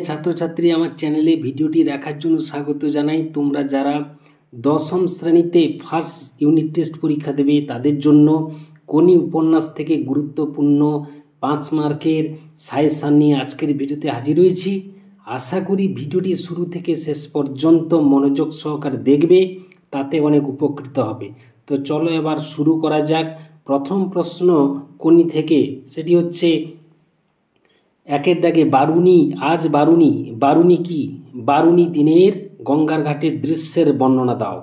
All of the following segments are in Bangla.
ছাত্রছাত্রী আমার চ্যানেলে ভিডিওটি দেখার জন্য স্বাগত জানাই। তোমরা যারা দশম শ্রেণীতে ফার্স্ট ইউনিট টেস্ট পরীক্ষা দেবে তাদের জন্য কোনি উপন্যাস থেকে গুরুত্বপূর্ণ 5 মার্কের সাজেশান নিয়ে আজকের ভিডিওতে হাজির হয়েছি। আশা করি ভিডিওটি শুরু থেকে শেষ পর্যন্ত মনোযোগ সহকারে দেখবে, তাতে অনেক উপকৃত হবে। তো চলো এবার শুরু করা যাক। প্রথম প্রশ্ন কোনি থেকে, সেটি হচ্ছে একের দাগে বারুনি। আজ বারুনি, বারুনি কি? বারুনি দিনের গঙ্গার ঘাটের দৃশ্যের বর্ণনা দাও।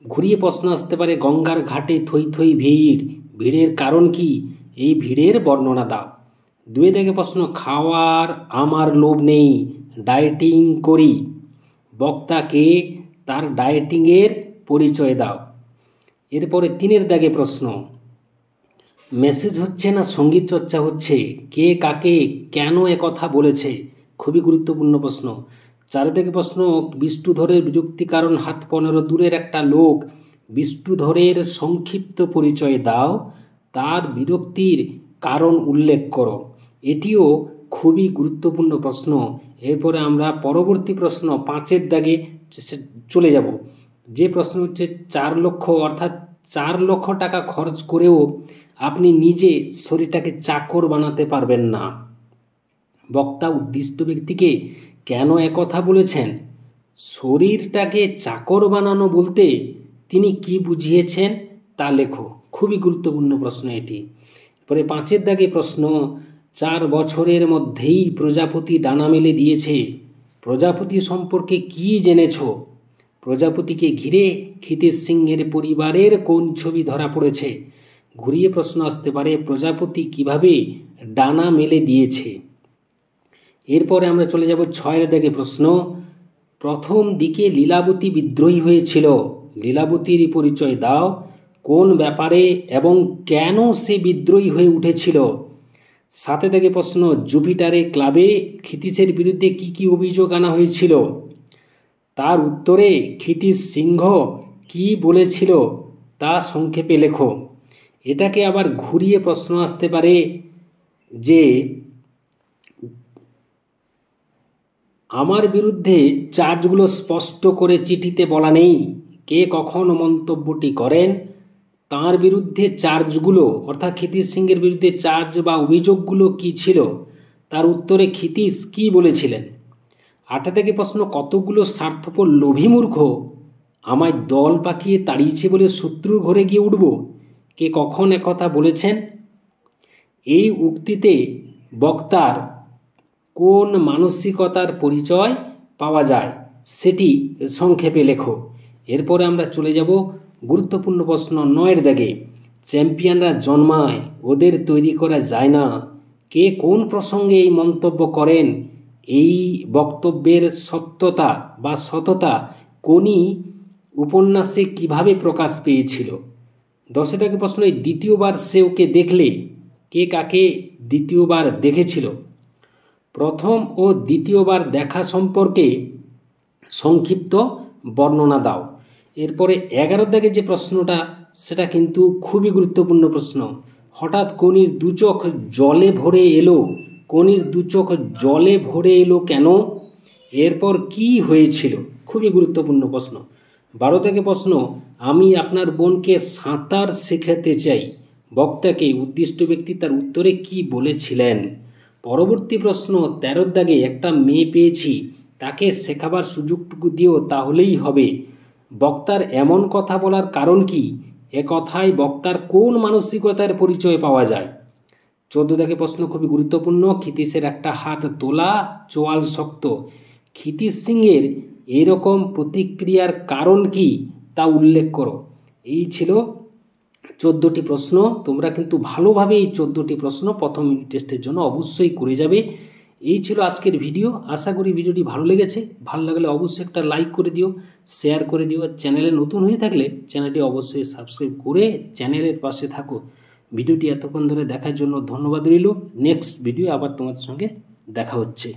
ঘুরিয়ে প্রশ্ন আসতে পারে গঙ্গার ঘাটে থই থই ভিড়, ভিড়ের কারণ কি? এই ভিড়ের বর্ণনা দাও। দুয়ে দাগে প্রশ্ন খাওয়ার আমার লোভ নেই, ডায়েটিং করি। বক্তাকে, তার ডায়েটিংয়ের পরিচয় দাও। এরপরে তিনের দাগে প্রশ্ন মেসেজ হচ্ছে না সঙ্গীত চর্চা হচ্ছে, কে কাকে কেন একথা বলেছে? খুবই গুরুত্বপূর্ণ প্রশ্ন। চার দাগে প্রশ্ন বিষ্ণুধরের বিরক্তি কারণ হাত 15 দূরের একটা লোক। বিষ্ণুধরের সংক্ষিপ্ত পরিচয় দাও, তার বিরক্তির কারণ উল্লেখ করো। এটিও খুবই গুরুত্বপূর্ণ প্রশ্ন। এরপরে আমরা পরবর্তী প্রশ্ন 5-এর দাগে চলে যাব। যে প্রশ্ন হচ্ছে 4 লক্ষ অর্থাৎ 4 লক্ষ টাকা খরচ করেও আপনি নিজে শরীরটাকে চাকর বানাতে পারবেন না। বক্তা উদ্দিষ্ট ব্যক্তিকে কেন একথা বলেছেন? শরীরটাকে চাকর বানানো বলতে তিনি কি বুঝিয়েছেন তা লেখো। খুবই গুরুত্বপূর্ণ প্রশ্ন এটি। পরে 5-এর দাগে প্রশ্ন 4 বছরের মধ্যেই প্রজাপতি ডানা মেলে দিয়েছে। প্রজাপতি সম্পর্কে কি জেনেছ? প্রজাপতিকে ঘিরে ক্ষিতিশ সিংহের পরিবারের কোন ছবি ধরা পড়েছে? ঘুরিয়ে প্রশ্ন আসতে পারে প্রজাপতি কিভাবে ডানা মেলে দিয়েছে। এরপরে আমরা চলে যাব 6-এর দাগে প্রশ্ন প্রথম দিকে লীলাবতী বিদ্রোহী হয়েছিল। লীলাবতীর পরিচয় দাও, কোন ব্যাপারে এবং কেন সে বিদ্রোহী হয়ে উঠেছিল। 7-এর দাগে প্রশ্ন জুপিটারে ক্লাবে ক্ষিতিশের বিরুদ্ধে কি কি অভিযোগ আনা হয়েছিল? তার উত্তরে ক্ষিতিশ সিংহ কি বলেছিল তা সংক্ষেপে লেখো। এটাকে আবার ঘুরিয়ে প্রশ্ন আসতে পারে যে আমার বিরুদ্ধে চার্জগুলো স্পষ্ট করে চিঠিতে বলা নেই, কে কখন মন্তব্যটি করেন? তার বিরুদ্ধে চার্জগুলো অর্থাৎ ক্ষিতিশ সিংহের বিরুদ্ধে চার্জ বা অভিযোগগুলো কি ছিল? তার উত্তরে ক্ষিতিশ কি বলেছিলেন? 8 থেকে প্রশ্ন কতগুলো স্বার্থপর লোভী মূর্খ আমায় দল পাকিয়ে তাড়িয়েছে বলে শত্রুর ঘরে গিয়ে উঠব, কে কখন একথা বলেছেন? এই উক্তিতে বক্তার কোন মানসিকতার পরিচয় পাওয়া যায় সেটি সংক্ষেপে লেখো। এরপরে আমরা চলে যাব গুরুত্বপূর্ণ প্রশ্ন 9-এর দাগে চ্যাম্পিয়নরা জন্মায়, ওদের তৈরি করা যায় না। কে কোন প্রসঙ্গে এই মন্তব্য করেন? এই বক্তব্যের সত্যতা বা সততা কোনি উপন্যাসে কিভাবে প্রকাশ পেয়েছিল? 10-এর দাগে প্রশ্ন দ্বিতীয়বার সে ওকে দেখলে, কে কাকে দ্বিতীয়বার দেখেছিল? প্রথম ও দ্বিতীয়বার দেখা সম্পর্কে সংক্ষিপ্ত বর্ণনা দাও। এরপরে 11-এর দাগে যে প্রশ্নটা সেটা কিন্তু খুবই গুরুত্বপূর্ণ প্রশ্ন। হঠাৎ কোনির দু চোখ জলে ভরে এলো, কোনির দু চোখ জলে ভরে এলো কেন? এরপর কি হয়েছিল? খুবই গুরুত্বপূর্ণ প্রশ্ন। 12 থেকে প্রশ্ন আমি আপনার বোনকে সাঁতার শেখাতে চাই। বক্তাকে উদ্দিষ্ট ব্যক্তি তার উত্তরে কি বলেছিলেন? পরবর্তী প্রশ্ন 13-এর দাগে একটা মেয়ে পেয়েছি, তাকে শেখাবার সুযোগটুকু দিও তাহলেই হবে। বক্তার এমন কথা বলার কারণ কি? এ কথায় বক্তার কোন মানসিকতার পরিচয় পাওয়া যায়? 14 দাগে প্রশ্ন খুবই গুরুত্বপূর্ণ ক্ষিতিশের একটা হাত তোলা, চোয়াল শক্ত। ক্ষিতিশ সিংহের এরকম প্রতিক্রিয়ার কারণ কি তা উল্লেখ করো। এই ছিল 14টি প্রশ্ন। তোমরা কিন্তু ভালোভাবে এই 14টি প্রশ্ন প্রথম ইউনিট টেস্টের জন্য অবশ্যই করে যাবে। এই ছিল আজকের ভিডিও। আশা করি ভিডিওটি ভালো লেগেছে। ভালো লাগলে অবশ্যই একটা লাইক করে দিও, শেয়ার করে দিও। চ্যানেলে নতুন হয়ে থাকলে চ্যানেলটি অবশ্যই সাবস্ক্রাইব করে চ্যানেলের পাশে থাকো। ভিডিওটি এতক্ষণ ধরে দেখার জন্য ধন্যবাদ রইল। নেক্সট ভিডিও আবার তোমাদের সঙ্গে দেখা হচ্ছে।